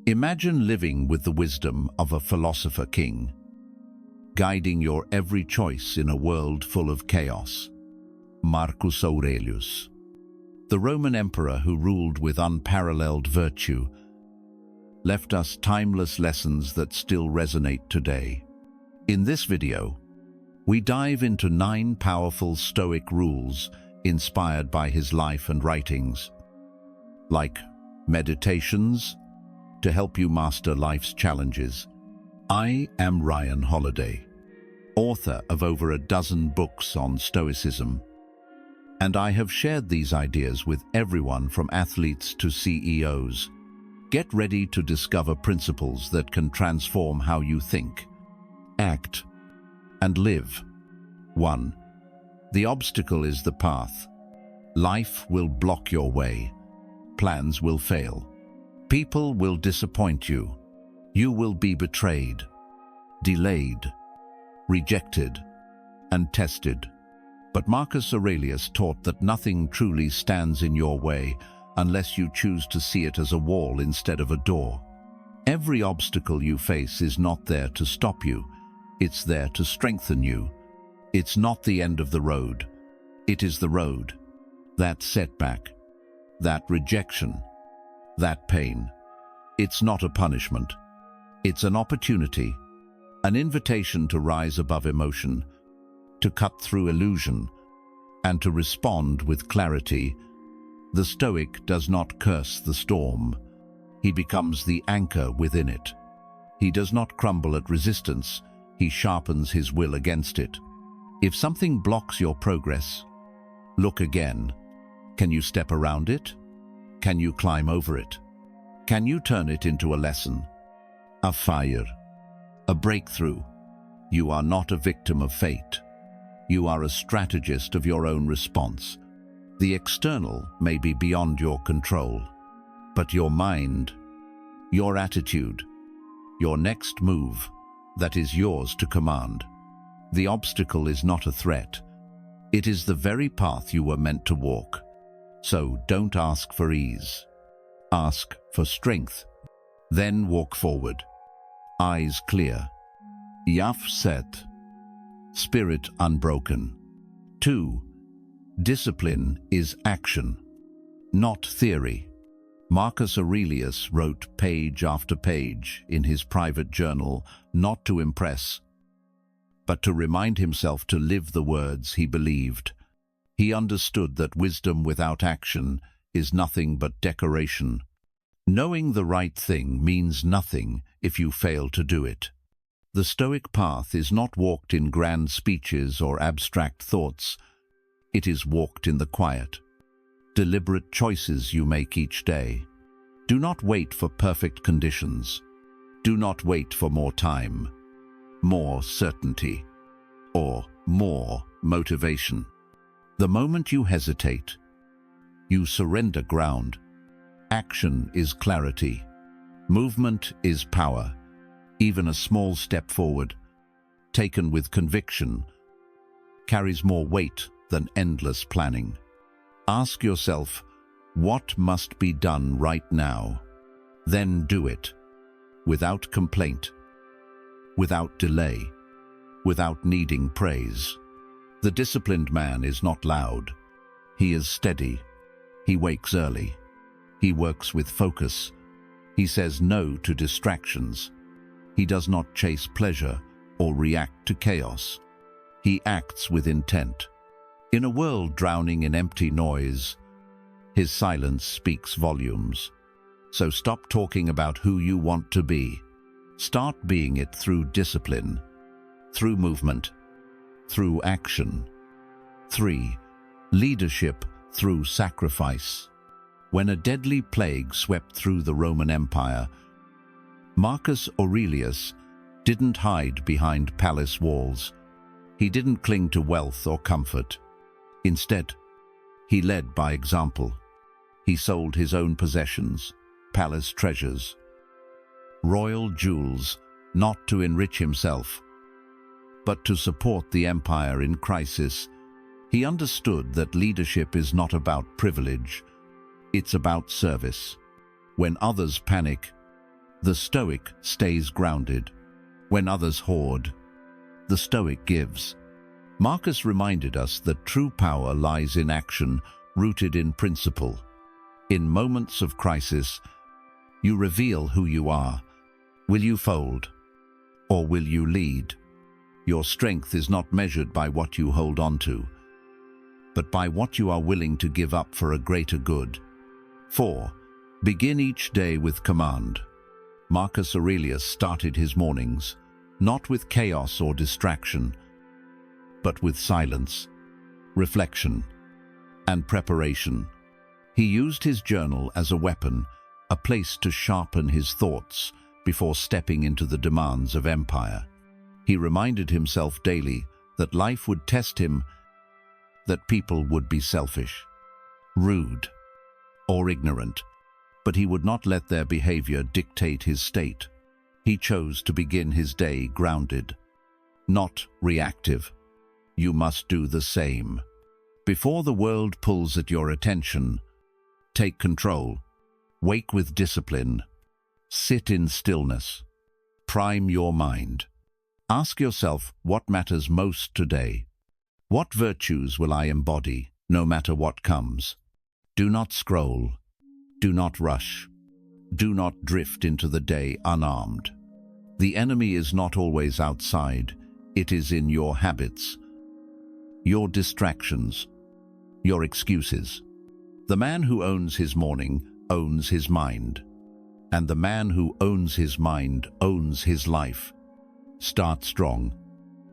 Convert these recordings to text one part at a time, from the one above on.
Imagine living with the wisdom of a philosopher king, guiding your every choice in a world full of chaos. Marcus Aurelius, the Roman emperor who ruled with unparalleled virtue, left us timeless lessons that still resonate today. In this video, we dive into 9 powerful Stoic rules inspired by his life and writings, like meditations to help you master life's challenges. I am Ryan Holiday, author of over a dozen books on Stoicism, and I have shared these ideas with everyone from athletes to CEOs. Get ready to discover principles that can transform how you think, act, and live. 1. The obstacle is the path. Life will block your way. Plans will fail. People will disappoint you. You will be betrayed, delayed, rejected, and tested. But Marcus Aurelius taught that nothing truly stands in your way unless you choose to see it as a wall instead of a door. Every obstacle you face is not there to stop you. It's there to strengthen you. It's not the end of the road. It is the road. That setback, that rejection, that pain. It's not a punishment. It's an opportunity, an invitation to rise above emotion, to cut through illusion, and to respond with clarity. The Stoic does not curse the storm. He becomes the anchor within it. He does not crumble at resistance. He sharpens his will against it. If something blocks your progress, look again. Can you step around it? Can you climb over it? Can you turn it into a lesson, a fire, a breakthrough? You are not a victim of fate. You are a strategist of your own response. The external may be beyond your control, but your mind, your attitude, your next move, that is yours to command. The obstacle is not a threat. It is the very path you were meant to walk. So don't ask for ease. Ask for strength. Then walk forward. Eyes clear. Yaf set. Spirit unbroken. 2. Discipline is action, not theory. Marcus Aurelius wrote page after page in his private journal, not to impress, but to remind himself to live the words he believed. He understood that wisdom without action is nothing but decoration. Knowing the right thing means nothing if you fail to do it. The Stoic path is not walked in grand speeches or abstract thoughts. It is walked in the quiet, deliberate choices you make each day. Do not wait for perfect conditions. Do not wait for more time, more certainty, or more motivation. The moment you hesitate, you surrender ground. Action is clarity. Movement is power. Even a small step forward, taken with conviction, carries more weight than endless planning. Ask yourself, what must be done right now? Then do it, without complaint, without delay, without needing praise. The disciplined man is not loud. He is steady. He wakes early. He works with focus. He says no to distractions. He does not chase pleasure or react to chaos. He acts with intent. In a world drowning in empty noise, his silence speaks volumes. So stop talking about who you want to be. Start being it through discipline, through movement, through action. 3. Leadership through sacrifice. When a deadly plague swept through the Roman Empire, Marcus Aurelius didn't hide behind palace walls. He didn't cling to wealth or comfort. Instead, he led by example. He sold his own possessions, palace treasures, royal jewels, not to enrich himself, but to support the empire in crisis. He understood that leadership is not about privilege, it's about service. When others panic, The Stoic stays grounded. When others hoard, the Stoic gives. Marcus reminded us that true power lies in action, rooted in principle. In moments of crisis, you reveal who you are. Will you fold, or will you lead? Your strength is not measured by what you hold on to, but by what you are willing to give up for a greater good. 4. Begin each day with command. Marcus Aurelius started his mornings, not with chaos or distraction, but with silence, reflection, and preparation. He used his journal as a weapon, a place to sharpen his thoughts before stepping into the demands of empire. He reminded himself daily that life would test him, that people would be selfish, rude, or ignorant, but he would not let their behavior dictate his state. He chose to begin his day grounded, not reactive. You must do the same. Before the world pulls at your attention, take control. Wake with discipline. Sit in stillness. Prime your mind. Ask yourself what matters most today. What virtues will I embody, no matter what comes? Do not scroll. Do not rush. Do not drift into the day unarmed. The enemy is not always outside. It is in your habits, your distractions, your excuses. The man who owns his morning owns his mind, and the man who owns his mind owns his life. Start strong.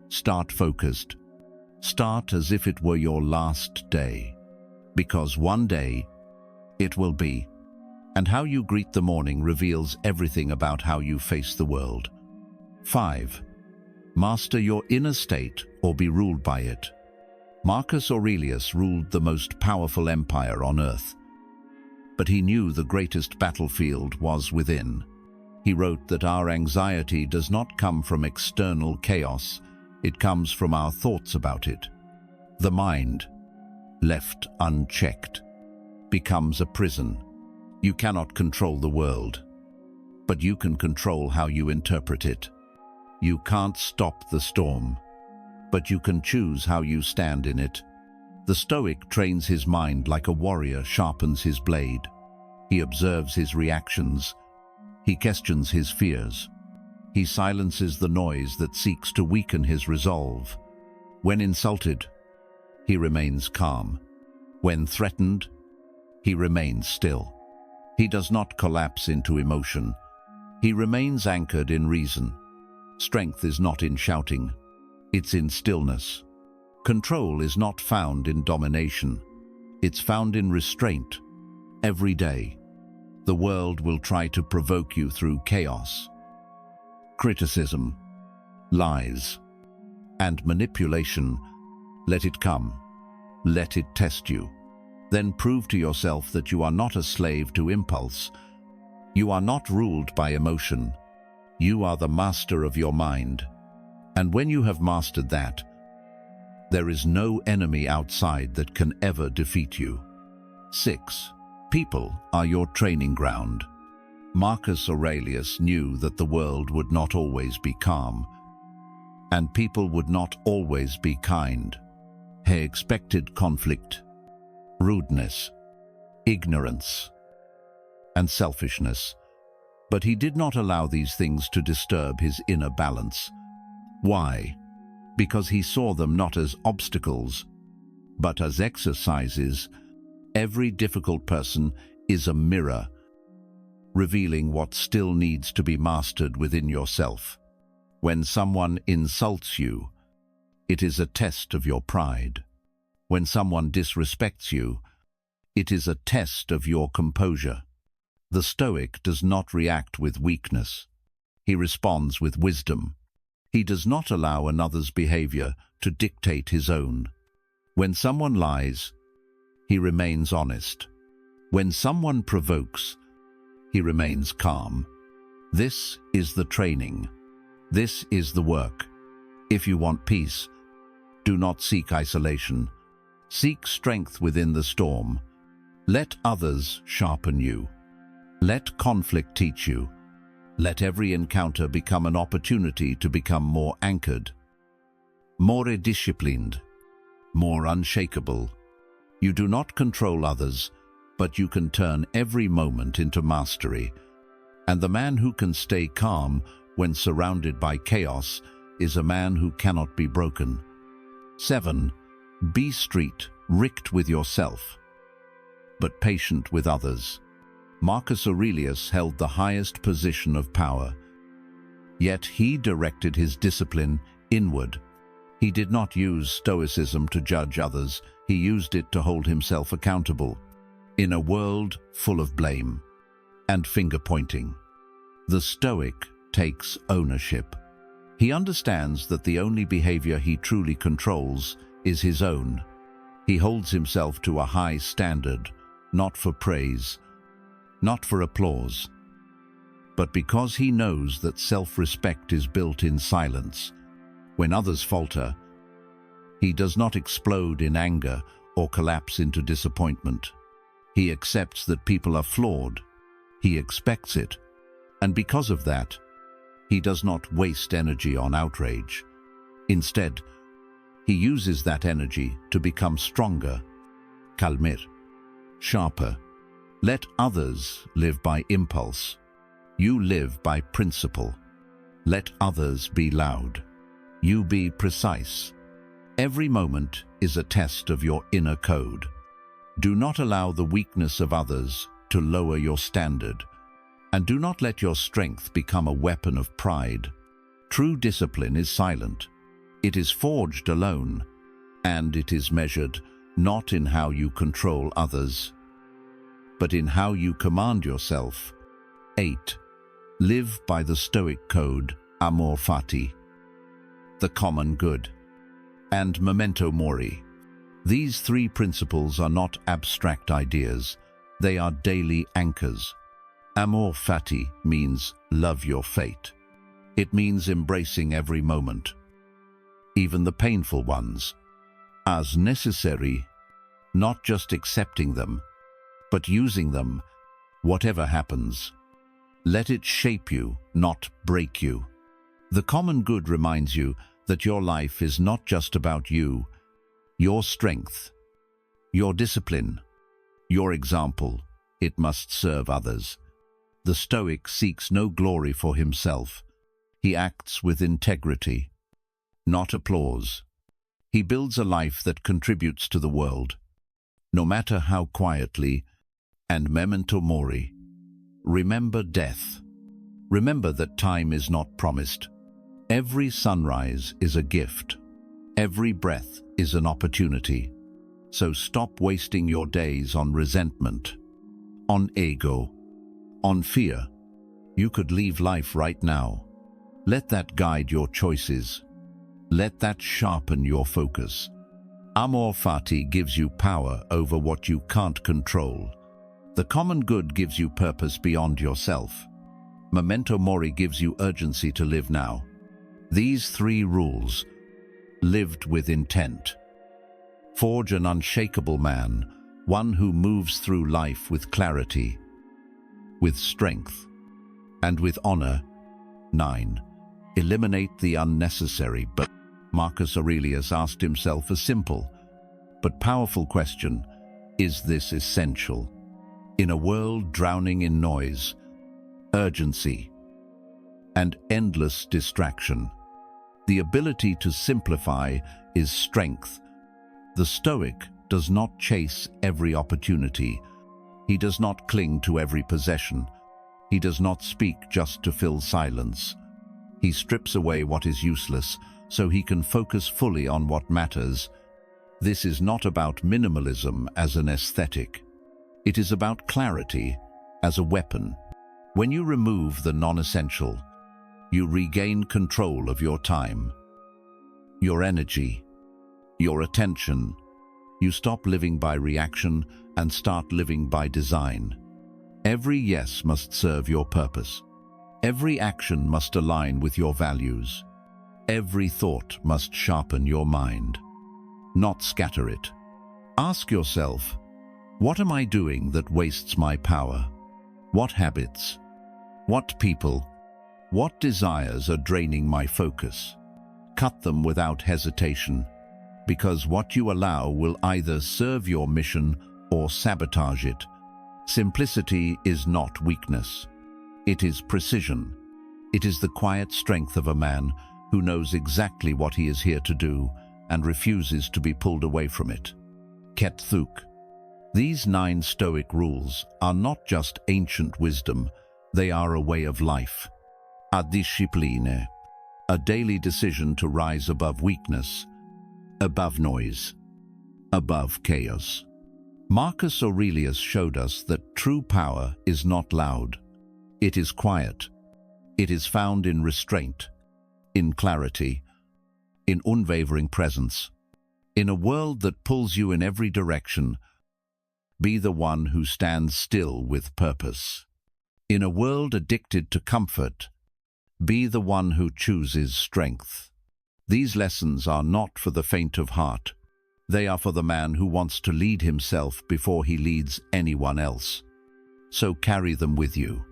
Start focused. Start as if it were your last day, because one day it will be. And how you greet the morning reveals everything about how you face the world. 5. Master your inner state or be ruled by it. Marcus Aurelius ruled the most powerful empire on earth, but he knew the greatest battlefield was within. He wrote that our anxiety does not come from external chaos, it comes from our thoughts about it. The mind, left unchecked, becomes a prison. You cannot control the world, but you can control how you interpret it. You can't stop the storm, but you can choose how you stand in it. The Stoic trains his mind like a warrior sharpens his blade. He observes his reactions. He questions his fears. He silences the noise that seeks to weaken his resolve. When insulted, he remains calm. When threatened, he remains still. He does not collapse into emotion. He remains anchored in reason. Strength is not in shouting. It's in stillness. Control is not found in domination. It's found in restraint. Every day, the world will try to provoke you through chaos, criticism, lies, and manipulation. Let it come. Let it test you. Then prove to yourself that you are not a slave to impulse. You are not ruled by emotion. You are the master of your mind. And when you have mastered that, there is no enemy outside that can ever defeat you. 6. People are your training ground. Marcus Aurelius knew that the world would not always be calm, and people would not always be kind. He expected conflict, rudeness, ignorance, and selfishness, but he did not allow these things to disturb his inner balance. Why? Because he saw them not as obstacles, but as exercises. Every difficult person is a mirror, revealing what still needs to be mastered within yourself. When someone insults you, it is a test of your pride. When someone disrespects you, it is a test of your composure. The Stoic does not react with weakness. He responds with wisdom. He does not allow another's behavior to dictate his own. When someone lies, he remains honest. When someone provokes, he remains calm. This is the training. This is the work. If you want peace, do not seek isolation. Seek strength within the storm. Let others sharpen you. Let conflict teach you. Let every encounter become an opportunity to become more anchored, more disciplined, more unshakable. You do not control others, but you can turn every moment into mastery. And the man who can stay calm when surrounded by chaos is a man who cannot be broken. 7. Be strict with yourself, but patient with others. Marcus Aurelius held the highest position of power, yet he directed his discipline inward. He did not use Stoicism to judge others, he used it to hold himself accountable. In a world full of blame and finger-pointing, the Stoic takes ownership. He understands that the only behavior he truly controls is his own. He holds himself to a high standard, not for praise, not for applause, but because he knows that self-respect is built in silence. When others falter, he does not explode in anger or collapse into disappointment. He accepts that people are flawed. He expects it, and because of that, he does not waste energy on outrage. Instead, he uses that energy to become stronger, calmer, sharper. Let others live by impulse. You live by principle. Let others be loud. You be precise. Every moment is a test of your inner code. Do not allow the weakness of others to lower your standard, and do not let your strength become a weapon of pride. True discipline is silent. It is forged alone, and it is measured not in how you control others, but in how you command yourself. 8. Live by the Stoic code, Amor, Fati, the common good, and Memento, Mori. These three principles are not abstract ideas, they are daily anchors. Amor Fati means love your fate. It means embracing every moment, even the painful ones, as necessary, not just accepting them, but using them, whatever happens. Let it shape you, not break you. The common good reminds you that your life is not just about you, your strength, your discipline, your example. It must serve others. The Stoic seeks no glory for himself. He acts with integrity, not applause. He builds a life that contributes to the world, no matter how quietly. And Memento Mori. Remember death. Remember that time is not promised. Every sunrise is a gift. Every breath is an opportunity. So stop wasting your days on resentment, on ego, on fear. You could leave life right now. Let that guide your choices. Let that sharpen your focus. Amor Fati gives you power over what you can't control. The common good gives you purpose beyond yourself. Memento Mori gives you urgency to live now. These three rules, lived with intent, forge an unshakable man, one who moves through life with clarity, with strength, and with honor. 9. Eliminate the unnecessary. But Marcus Aurelius asked himself a simple but powerful question: is this essential? In a world drowning in noise, urgency, and endless distraction, the ability to simplify is strength. The Stoic does not chase every opportunity. He does not cling to every possession. He does not speak just to fill silence. He strips away what is useless so he can focus fully on what matters. This is not about minimalism as an aesthetic. It is about clarity as a weapon. When you remove the non-essential, you regain control of your time, your energy, your attention. You stop living by reaction and start living by design. Every yes must serve your purpose. Every action must align with your values. Every thought must sharpen your mind, not scatter it. Ask yourself, what am I doing that wastes my power? What habits, what people, What desires are draining my focus? Cut them without hesitation, because what you allow will either serve your mission or sabotage it. Simplicity is not weakness. It is precision. It is the quiet strength of a man who knows exactly what he is here to do and refuses to be pulled away from it. Ketthuk. These 9 Stoic rules are not just ancient wisdom, they are a way of life. A discipline, a daily decision to rise above weakness, above noise, above chaos. Marcus Aurelius showed us that true power is not loud. It is quiet. It is found in restraint, in clarity, in unwavering presence. In a world that pulls you in every direction, be the one who stands still with purpose. In a world addicted to comfort, be the one who chooses strength. These lessons are not for the faint of heart. They are for the man who wants to lead himself before he leads anyone else. So carry them with you.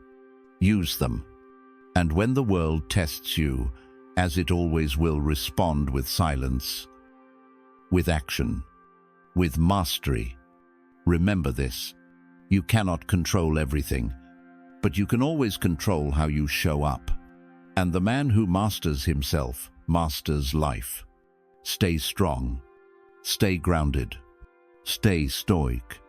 Use them. And when the world tests you, as it always will, respond with silence, with action, with mastery. Remember this: you cannot control everything, but you can always control how you show up. And the man who masters himself masters life. Stay strong, stay grounded, stay stoic.